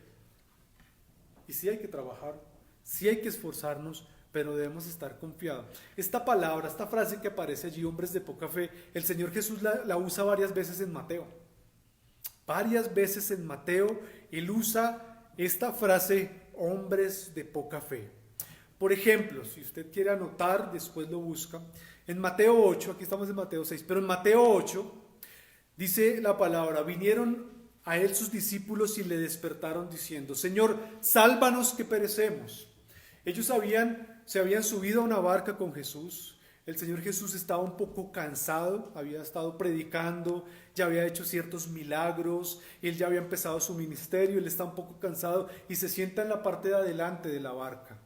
Y sí hay que trabajar, sí hay que esforzarnos, pero debemos estar confiados. Esta palabra, esta frase que aparece allí, hombres de poca fe, el Señor Jesús la usa varias veces en Mateo. Varias veces en Mateo Él usa esta frase, hombres de poca fe. Por ejemplo, si usted quiere anotar, después lo busca. En Mateo 8, aquí estamos en Mateo 6, pero en Mateo 8 dice la palabra, vinieron a Él sus discípulos y le despertaron diciendo, Señor, sálvanos que perecemos. Ellos se habían subido a una barca con Jesús. El Señor Jesús estaba un poco cansado, había estado predicando, ya había hecho ciertos milagros, él ya había empezado su ministerio, él está un poco cansado y se sienta en la parte de adelante de la barca.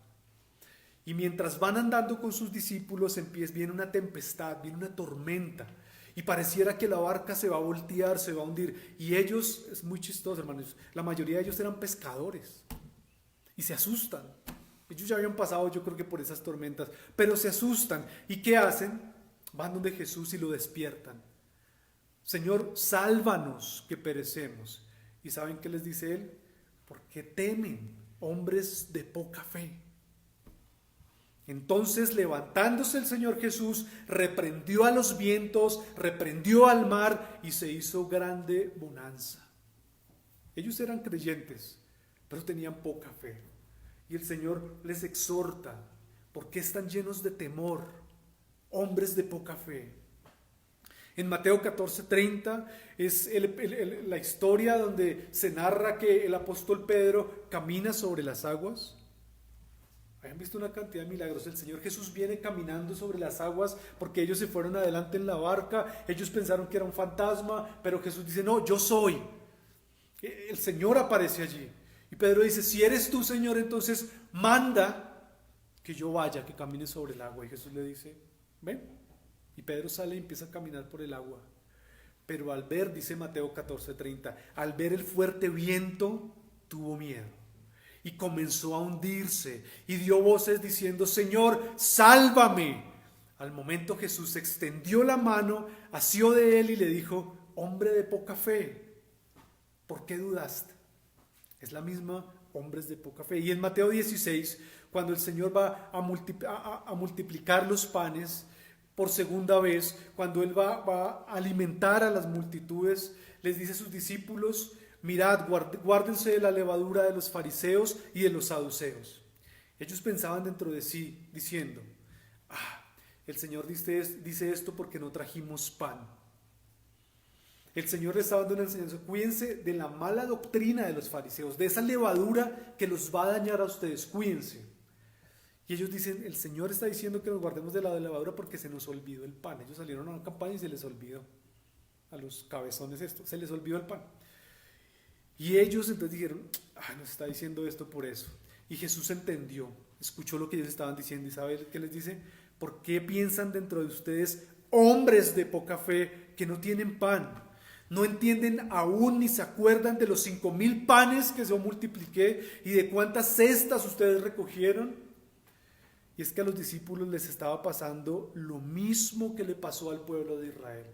Y mientras van andando con sus discípulos, viene una tempestad, viene una tormenta, y pareciera que la barca se va a voltear, se va a hundir. Y ellos, es muy chistoso, hermanos, la mayoría de ellos eran pescadores y se asustan. Ellos ya habían pasado, yo creo que por esas tormentas, pero se asustan. ¿Y qué hacen? Van donde Jesús y lo despiertan. Señor, sálvanos que perecemos. ¿Y saben qué les dice él? ¿Por qué temen, hombres de poca fe? Entonces, levantándose el Señor Jesús, reprendió a los vientos, reprendió al mar y se hizo grande bonanza. Ellos eran creyentes, pero tenían poca fe. Y el Señor les exhorta, ¿por qué están llenos de temor, hombres de poca fe? En Mateo 14:30 es la historia donde se narra que el apóstol Pedro camina sobre las aguas. Habían visto una cantidad de milagros. El Señor Jesús viene caminando sobre las aguas porque ellos se fueron adelante en la barca. Ellos pensaron que era un fantasma, pero Jesús dice, no, yo soy. El Señor aparece allí. Y Pedro dice, si eres tú, Señor, entonces manda que yo vaya, que camine sobre el agua. Y Jesús le dice, ven. Y Pedro sale y empieza a caminar por el agua. Pero al ver, dice Mateo 14:30, al ver el fuerte viento, tuvo miedo. Y comenzó a hundirse. Y dio voces diciendo, Señor, sálvame. Al momento Jesús extendió la mano, asió de él y le dijo, hombre de poca fe, ¿por qué dudaste? Es la misma, hombres de poca fe. Y en Mateo 16, cuando el Señor va a multiplicar los panes por segunda vez, cuando Él va a alimentar a las multitudes, les dice a sus discípulos, mirad, guárdense de la levadura de los fariseos y de los saduceos. Ellos pensaban dentro de sí, diciendo, el Señor dice esto porque no trajimos pan. El Señor les estaba dando una enseñanza. Cuídense de la mala doctrina de los fariseos, de esa levadura que los va a dañar a ustedes. Cuídense. Y ellos dicen, el Señor está diciendo que nos guardemos de la levadura porque se nos olvidó el pan. Ellos salieron a una campaña y se les olvidó. A los cabezones esto, se les olvidó el pan. Y ellos entonces dijeron, nos está diciendo esto por eso. Y Jesús entendió, escuchó lo que ellos estaban diciendo. ¿Y sabe qué les dice? ¿Por qué piensan dentro de ustedes, hombres de poca fe, que no tienen pan? No entienden aún ni se acuerdan de los 5,000 panes que yo multipliqué y de cuántas cestas ustedes recogieron. Y es que a los discípulos les estaba pasando lo mismo que le pasó al pueblo de Israel.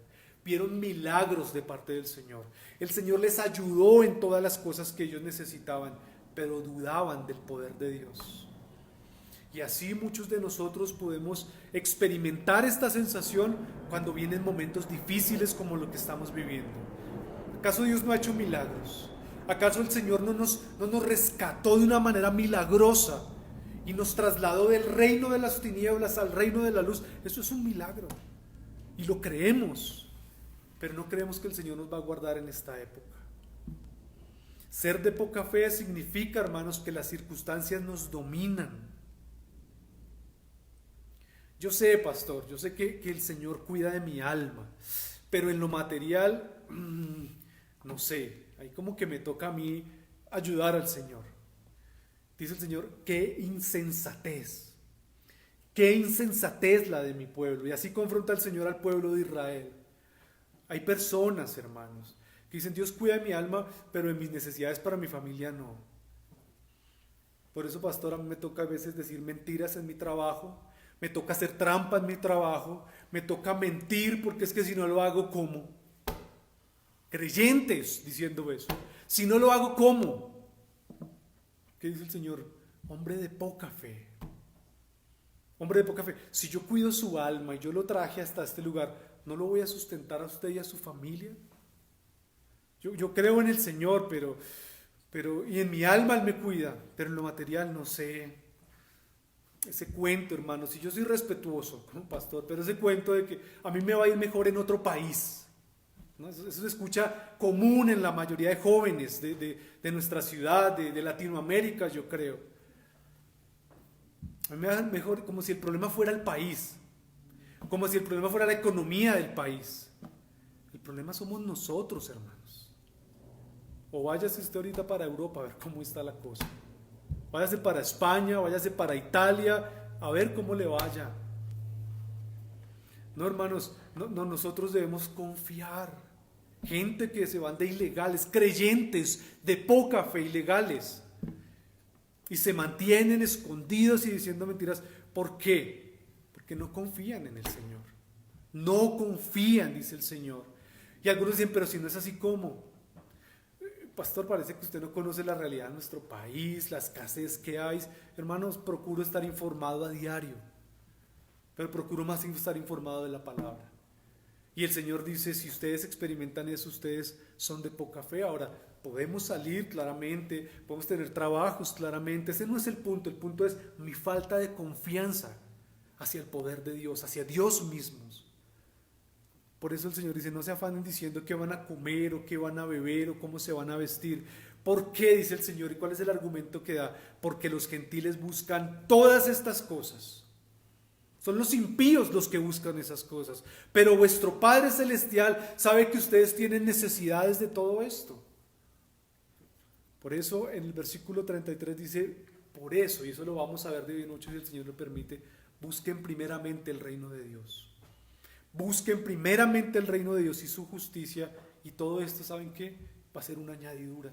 Vieron milagros de parte del Señor. El Señor les ayudó en todas las cosas que ellos necesitaban, pero dudaban del poder de Dios. Y así muchos de nosotros podemos experimentar esta sensación cuando vienen momentos difíciles como lo que estamos viviendo. ¿Acaso Dios no ha hecho milagros? ¿Acaso el Señor no nos rescató de una manera milagrosa y nos trasladó del reino de las tinieblas al reino de la luz? Eso es un milagro y lo creemos, pero no creemos que el Señor nos va a guardar en esta época. Ser de poca fe significa, hermanos, que las circunstancias nos dominan. Yo sé, pastor, yo sé que el Señor cuida de mi alma, pero en lo material, no sé, ahí como que me toca a mí ayudar al Señor. Dice el Señor, qué insensatez la de mi pueblo. Y así confronta el Señor al pueblo de Israel. Hay personas, hermanos, que dicen, Dios cuida de mi alma, pero en mis necesidades para mi familia no. Por eso, pastor, a mí me toca a veces decir mentiras en mi trabajo. Me toca hacer trampa en mi trabajo, me toca mentir porque es que si no lo hago, ¿cómo? Creyentes diciendo eso. Si no lo hago, ¿cómo? ¿Qué dice el Señor? Hombre de poca fe. Hombre de poca fe. Si yo cuido su alma y yo lo traje hasta este lugar, ¿no lo voy a sustentar a usted y a su familia? Yo creo en el Señor, pero y en mi alma Él me cuida, pero en lo material no sé. Ese cuento, hermano, si yo soy respetuoso como pastor, pero ese cuento de que a mí me va a ir mejor en otro país, ¿no? Eso se escucha común en la mayoría de jóvenes de nuestra ciudad, de Latinoamérica, yo creo. A mí me va mejor como si el problema fuera el país. como si el problema fuera la economía del país. El problema somos nosotros, hermanos. O váyase usted ahorita para Europa a ver cómo está la cosa. Váyase para España, váyase para Italia, a ver cómo le vaya. No, hermanos, no, nosotros debemos confiar. Gente que se van de ilegales, creyentes de poca fe, ilegales, y se mantienen escondidos y diciendo mentiras. ¿Por qué? Porque no confían en el Señor. No confían, dice el Señor. Y algunos dicen, pero si no es así, ¿cómo? Pastor, parece que usted no conoce la realidad de nuestro país, la escasez que hay. Hermanos, procuro estar informado a diario, pero procuro más estar informado de la palabra. Y el Señor dice, si ustedes experimentan eso, ustedes son de poca fe. Ahora, podemos salir claramente, podemos tener trabajos claramente. Ese no es el punto es mi falta de confianza hacia el poder de Dios, hacia Dios mismos. Por eso el Señor dice, no se afanen diciendo qué van a comer o qué van a beber o cómo se van a vestir. ¿Por qué? Dice el Señor. ¿Y cuál es el argumento que da? Porque los gentiles buscan todas estas cosas. Son los impíos los que buscan esas cosas. Pero vuestro Padre Celestial sabe que ustedes tienen necesidades de todo esto. Por eso en el versículo 33 dice, por eso, y eso lo vamos a ver de noche si el Señor lo permite, busquen primeramente el reino de Dios. Busquen primeramente el reino de Dios y su justicia, y todo esto, ¿saben qué? Va a ser una añadidura.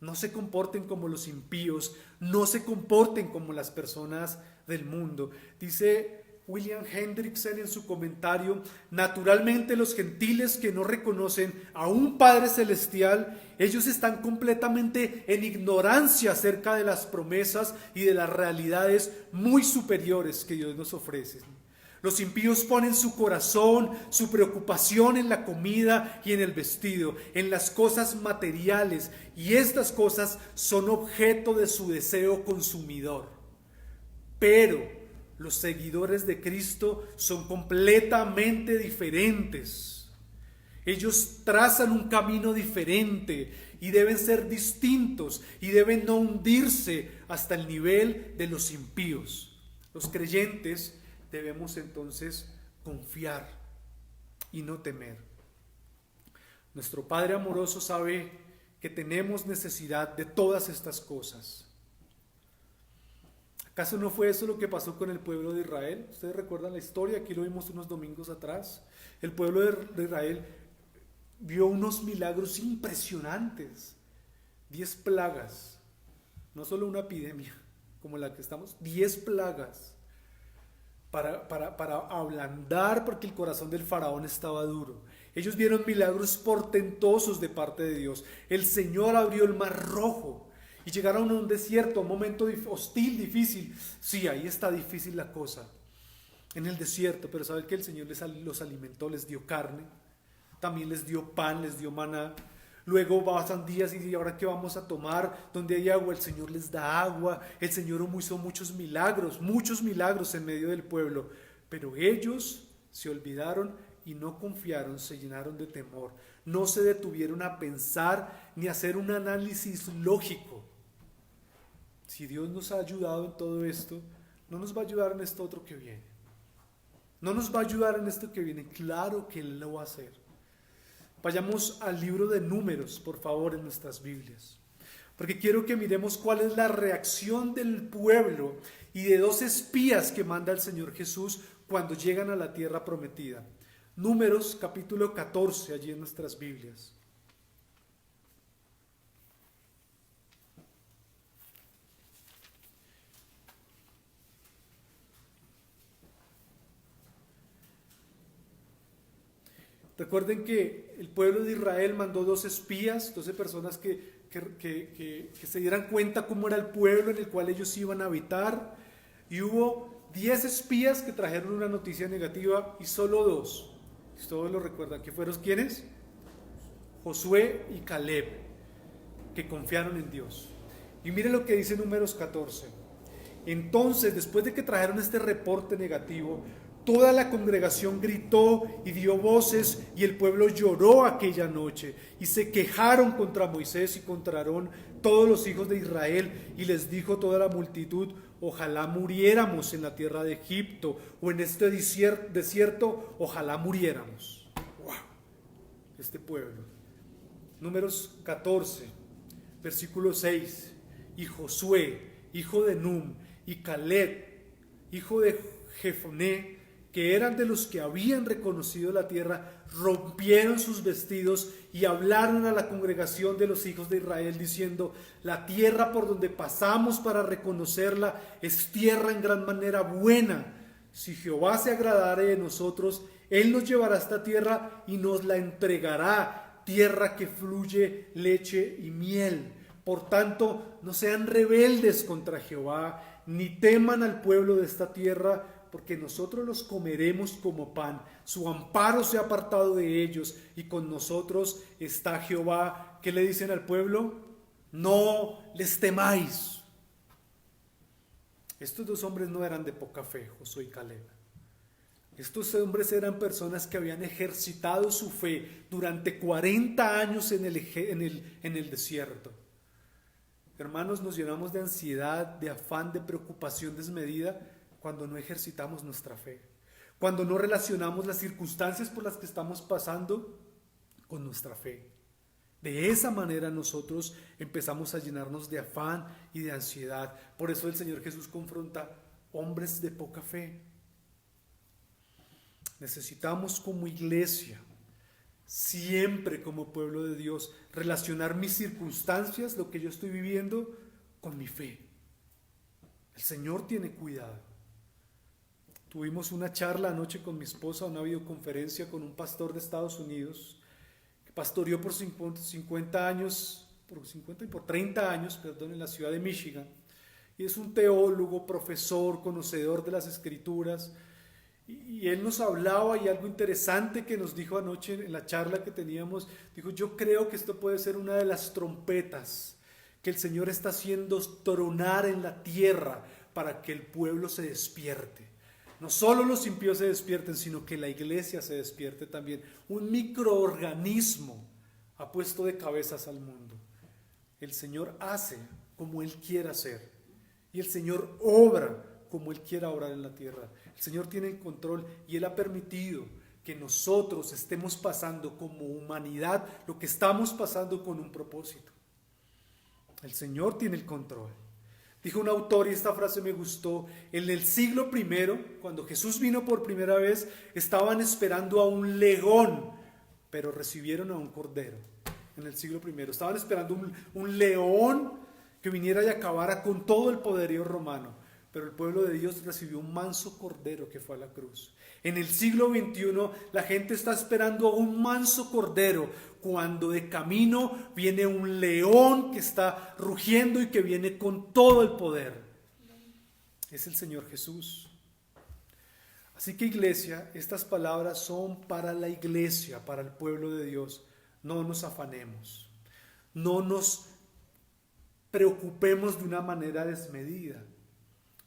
No se comporten como los impíos, no se comporten como las personas del mundo. Dice William Hendrickson en su comentario, naturalmente los gentiles que no reconocen a un Padre Celestial, ellos están completamente en ignorancia acerca de las promesas y de las realidades muy superiores que Dios nos ofrece. Los impíos ponen su corazón, su preocupación en la comida y en el vestido, en las cosas materiales, y estas cosas son objeto de su deseo consumidor. Pero los seguidores de Cristo son completamente diferentes. Ellos trazan un camino diferente y deben ser distintos y deben no hundirse hasta el nivel de los impíos. Los creyentes debemos entonces confiar y no temer. Nuestro Padre amoroso sabe que tenemos necesidad de todas estas cosas. ¿Acaso no fue eso lo que pasó con el pueblo de Israel? Ustedes recuerdan la historia, aquí lo vimos unos domingos atrás. El pueblo de Israel vio unos milagros impresionantes. 10 plagas, no solo una epidemia como la que estamos, 10 plagas. Para ablandar, porque el corazón del faraón estaba duro. Ellos vieron milagros portentosos de parte de Dios. El Señor abrió el mar rojo y llegaron a un desierto, un momento hostil, difícil. Sí, ahí está difícil la cosa, en el desierto, pero ¿saben que el Señor los alimentó? Les dio carne, también les dio pan, les dio maná. Luego pasan días y ahora ¿qué vamos a tomar? Donde hay agua, el Señor les da agua. El Señor hizo muchos milagros en medio del pueblo. Pero ellos se olvidaron y no confiaron, se llenaron de temor. No se detuvieron a pensar ni a hacer un análisis lógico. Si Dios nos ha ayudado en todo esto, no nos va a ayudar en esto otro que viene. No nos va a ayudar en esto que viene. Claro que Él lo va a hacer. Vayamos al libro de Números, por favor, en nuestras Biblias, porque quiero que miremos cuál es la reacción del pueblo y de 2 espías que manda el Señor Jesús cuando llegan a la tierra prometida. Números capítulo 14, allí en nuestras Biblias. Recuerden que el pueblo de Israel mandó 2 espías, 12 personas que se dieran cuenta cómo era el pueblo en el cual ellos iban a habitar, y hubo 10 espías que trajeron una noticia negativa y solo 2, si todos lo recuerdan, que fueron ¿quiénes? Josué y Caleb, que confiaron en Dios. Y mire lo que dice Números 14. Entonces, después de que trajeron este reporte negativo, Toda la congregación gritó y dio voces, y el pueblo lloró aquella noche, y se quejaron contra Moisés y contra Aarón todos los hijos de Israel, y les dijo toda la multitud: ojalá muriéramos en la tierra de Egipto, o en este desierto, ojalá muriéramos. ¡Wow! Este pueblo. Números 14, versículo 6. Y Josué, hijo de Num, y Caleb, hijo de Jefoné, que eran de los que habían reconocido la tierra, rompieron sus vestidos y hablaron a la congregación de los hijos de Israel, diciendo: la tierra por donde pasamos para reconocerla es tierra en gran manera buena. Si Jehová se agradare de nosotros, Él nos llevará a esta tierra y nos la entregará, tierra que fluye leche y miel. Por tanto, no sean rebeldes contra Jehová, ni teman al pueblo de esta tierra, porque nosotros los comeremos como pan. Su amparo se ha apartado de ellos, y con nosotros está Jehová. ¿Qué le dicen al pueblo? No les temáis. Estos dos hombres no eran de poca fe, Josué y Caleb. Estos hombres eran personas que habían ejercitado su fe durante 40 años en el desierto. Hermanos, nos llenamos de ansiedad, de afán, de preocupación desmedida cuando no ejercitamos nuestra fe, cuando no relacionamos las circunstancias por las que estamos pasando con nuestra fe. De esa manera nosotros empezamos a llenarnos de afán y de ansiedad. Por eso el Señor Jesús confronta hombres de poca fe. Necesitamos como iglesia, siempre como pueblo de Dios, relacionar mis circunstancias, lo que yo estoy viviendo, con mi fe. El Señor tiene cuidado. Tuvimos una charla anoche con mi esposa, una videoconferencia con un pastor de Estados Unidos, que pastoreó por 50 años, por 30 años, en la ciudad de Michigan. Y es un teólogo, profesor, conocedor de las Escrituras. Y él nos hablaba, y algo interesante que nos dijo anoche en la charla que teníamos, dijo: yo creo que esto puede ser una de las trompetas que el Señor está haciendo tronar en la tierra para que el pueblo se despierte. No solo los impíos se despierten, sino que la iglesia se despierte también. Un microorganismo ha puesto de cabezas al mundo. El Señor hace como Él quiera hacer, y el Señor obra como Él quiera obrar en la tierra. El Señor tiene el control, y Él ha permitido que nosotros estemos pasando como humanidad lo que estamos pasando con un propósito. El Señor tiene el control. Dijo un autor, y esta frase me gustó: en el siglo I, cuando Jesús vino por primera vez, estaban esperando a un león, pero recibieron a un cordero. En el siglo I estaban esperando un león que viniera y acabara con todo el poderío romano, pero el pueblo de Dios recibió un manso cordero que fue a la cruz. En el siglo XXI la gente está esperando a un manso cordero, cuando de camino viene un león que está rugiendo y que viene con todo el poder. Es el Señor Jesús. Así que, iglesia, estas palabras son para la iglesia, para el pueblo de Dios. No nos afanemos, no nos preocupemos de una manera desmedida.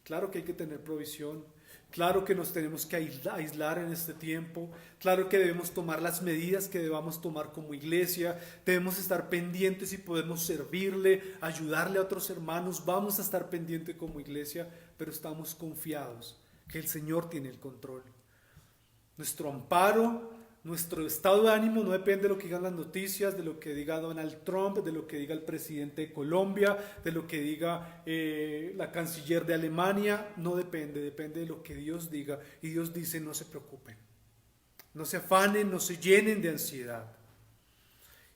Claro que hay que tener provisión, claro que nos tenemos que aislar en este tiempo, claro que debemos tomar las medidas que debamos tomar como iglesia, debemos estar pendientes y podemos servirle, ayudarle a otros hermanos, vamos a estar pendientes como iglesia, pero estamos confiados que el Señor tiene el control. Nuestro amparo, nuestro estado de ánimo no depende de lo que digan las noticias, de lo que diga Donald Trump, de lo que diga el presidente de Colombia, de lo que diga la canciller de Alemania. No depende, depende de lo que Dios diga. Y Dios dice: no se preocupen, no se afanen, no se llenen de ansiedad.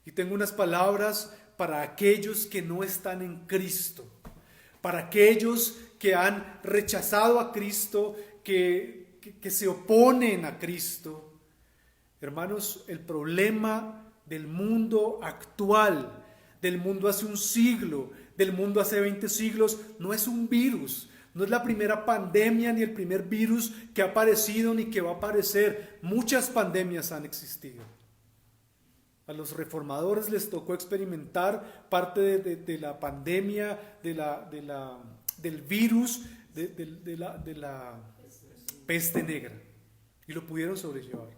Y tengo unas palabras para aquellos que no están en Cristo, para aquellos que han rechazado a Cristo, que se oponen a Cristo. Hermanos, el problema del mundo actual, del mundo hace un siglo, del mundo hace 20 siglos, no es un virus, no es la primera pandemia ni el primer virus que ha aparecido ni que va a aparecer. Muchas pandemias han existido. A los reformadores les tocó experimentar parte de la pandemia, del virus, de la peste negra. y lo pudieron sobrellevar.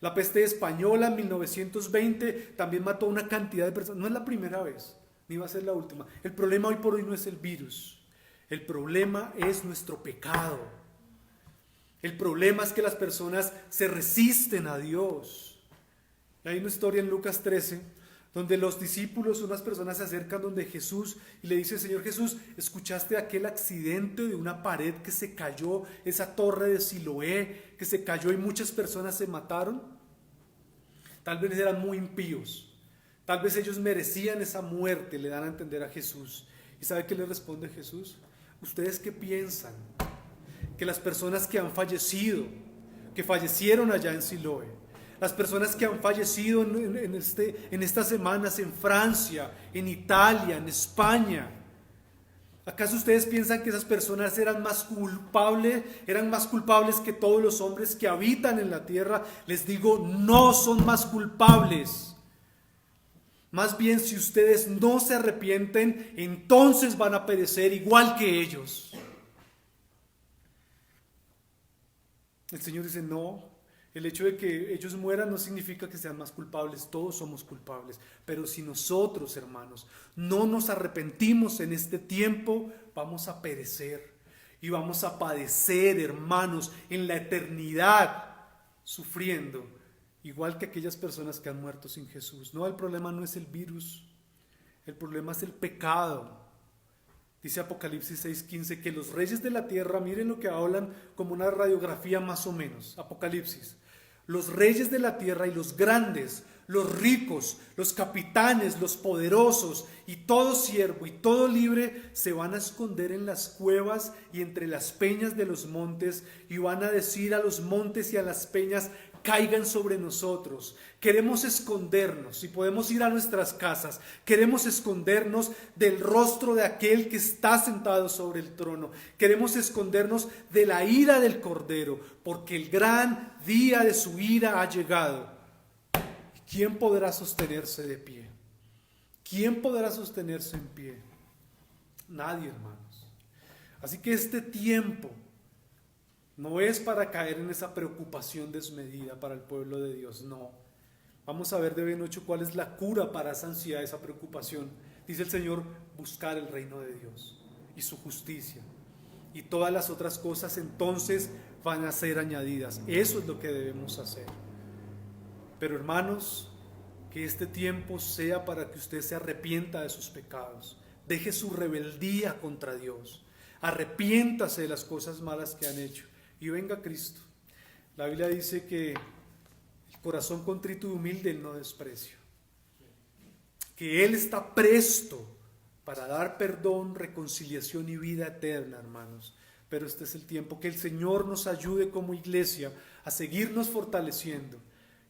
La peste española en 1920 también mató a una cantidad de personas. No es la primera vez, ni va a ser la última. El problema hoy por hoy no es el virus. El problema es nuestro pecado. El problema es que las personas se resisten a Dios. Hay una historia en Lucas 13 donde los discípulos, unas personas se acercan donde Jesús y le dicen: Señor Jesús, ¿escuchaste aquel accidente de una pared que se cayó, esa torre de Siloé que se cayó y muchas personas se mataron? Tal vez eran muy impíos, tal vez ellos merecían esa muerte, le dan a entender a Jesús. ¿Y sabe qué le responde Jesús? ¿Ustedes qué piensan? Que las personas que han fallecido, que fallecieron allá en Siloé, las personas que han fallecido en estas semanas en Francia, en Italia, en España, ¿acaso ustedes piensan que esas personas eran más culpables que todos los hombres que habitan en la tierra? Les digo, no son más culpables. Más bien, si ustedes no se arrepienten, entonces van a perecer igual que ellos. El Señor dice: no, el hecho de que ellos mueran no significa que sean más culpables, todos somos culpables. Pero si nosotros, hermanos, no nos arrepentimos en este tiempo, vamos a perecer y vamos a padecer, hermanos, en la eternidad, sufriendo, igual que aquellas personas que han muerto sin Jesús. No, el problema no es el virus, el problema es el pecado. Dice Apocalipsis 6:15 que los reyes de la tierra, miren lo que hablan como una radiografía más o menos, Apocalipsis. Los reyes de la tierra y los grandes, los ricos, los capitanes, los poderosos y todo siervo y todo libre se van a esconder en las cuevas y entre las peñas de los montes y van a decir a los montes y a las peñas: caigan sobre nosotros. Queremos escondernos, si podemos ir a nuestras casas, queremos escondernos del rostro de aquel que está sentado sobre el trono. Queremos escondernos de la ira del Cordero, porque el gran día de su ira ha llegado. ¿Quién podrá sostenerse de pie? ¿Quién podrá sostenerse en pie? Nadie, hermanos. Así que este tiempo no es para caer en esa preocupación desmedida para el pueblo de Dios, no. Vamos a ver de bien 8 cuál es la cura para esa ansiedad, esa preocupación. Dice el Señor: buscar el reino de Dios y su justicia, y todas las otras cosas entonces van a ser añadidas. Eso es lo que debemos hacer. Pero hermanos, que este tiempo sea para que usted se arrepienta de sus pecados, deje su rebeldía contra Dios, arrepiéntase de las cosas malas que han hecho y venga a Cristo. La Biblia dice que el corazón contrito y humilde Él no desprecia, que Él está presto para dar perdón, reconciliación y vida eterna, hermanos. Pero este es el tiempo. Que el Señor nos ayude como iglesia a seguirnos fortaleciendo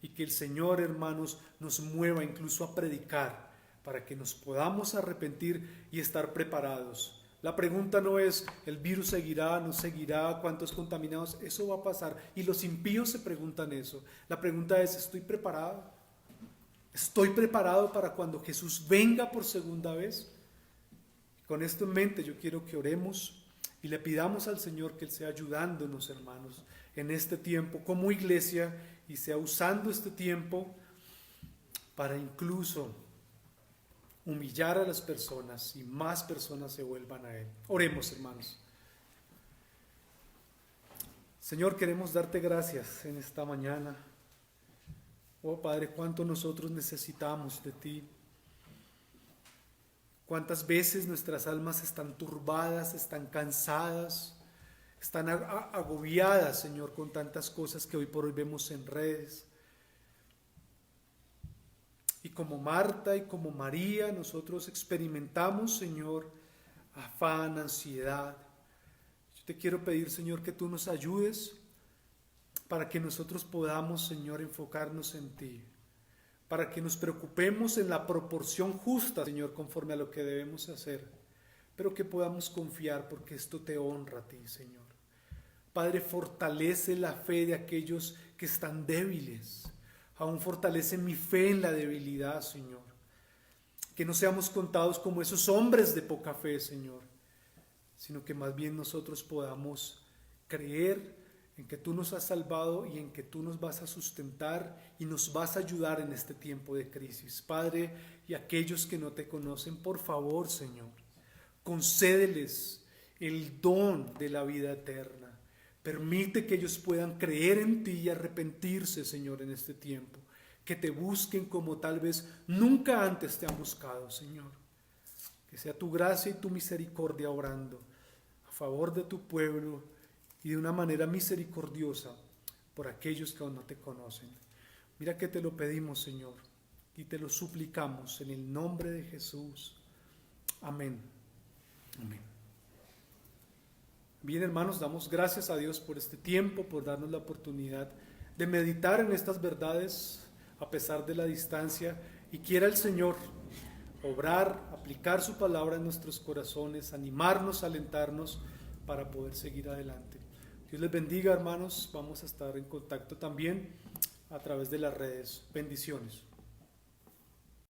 y que el Señor, hermanos, nos mueva incluso a predicar para que nos podamos arrepentir y estar preparados. La pregunta no es: ¿el virus seguirá, no seguirá, cuántos contaminados? Eso va a pasar. Y los impíos se preguntan eso. La pregunta es: ¿estoy preparado? ¿Estoy preparado para cuando Jesús venga por segunda vez? Con esto en mente yo quiero que oremos y le pidamos al Señor que Él sea ayudándonos, hermanos, en este tiempo como iglesia, y sea usando este tiempo para incluso humillar a las personas y más personas se vuelvan a Él. Oremos, hermanos. Señor, queremos darte gracias en esta mañana. Oh Padre, cuánto nosotros necesitamos de ti. Cuántas veces nuestras almas están turbadas, están cansadas, están agobiadas, Señor, con tantas cosas que hoy por hoy vemos en redes. Y como Marta y como María, nosotros experimentamos, Señor, afán, ansiedad. Yo te quiero pedir, Señor, que tú nos ayudes para que nosotros podamos, Señor, enfocarnos en ti, para que nos preocupemos en la proporción justa, Señor, conforme a lo que debemos hacer, pero que podamos confiar porque esto te honra a ti, Señor. Padre, fortalece la fe de aquellos que están débiles. Aún fortalece mi fe en la debilidad, Señor. Que no seamos contados como esos hombres de poca fe, Señor, sino que más bien nosotros podamos creer en que tú nos has salvado y en que tú nos vas a sustentar y nos vas a ayudar en este tiempo de crisis. Padre, y aquellos que no te conocen, por favor, Señor, concédeles el don de la vida eterna. Permite que ellos puedan creer en ti y arrepentirse, Señor, en este tiempo. Que te busquen como tal vez nunca antes te han buscado, Señor. Que sea tu gracia y tu misericordia obrando a favor de tu pueblo y de una manera misericordiosa por aquellos que aún no te conocen. Mira que te lo pedimos, Señor, y te lo suplicamos en el nombre de Jesús. Amén. Amén. Bien, hermanos, damos gracias a Dios por este tiempo, por darnos la oportunidad de meditar en estas verdades a pesar de la distancia, y quiera el Señor obrar, aplicar su palabra en nuestros corazones, animarnos, alentarnos para poder seguir adelante. Dios les bendiga, hermanos. Vamos a estar en contacto también a través de las redes. Bendiciones.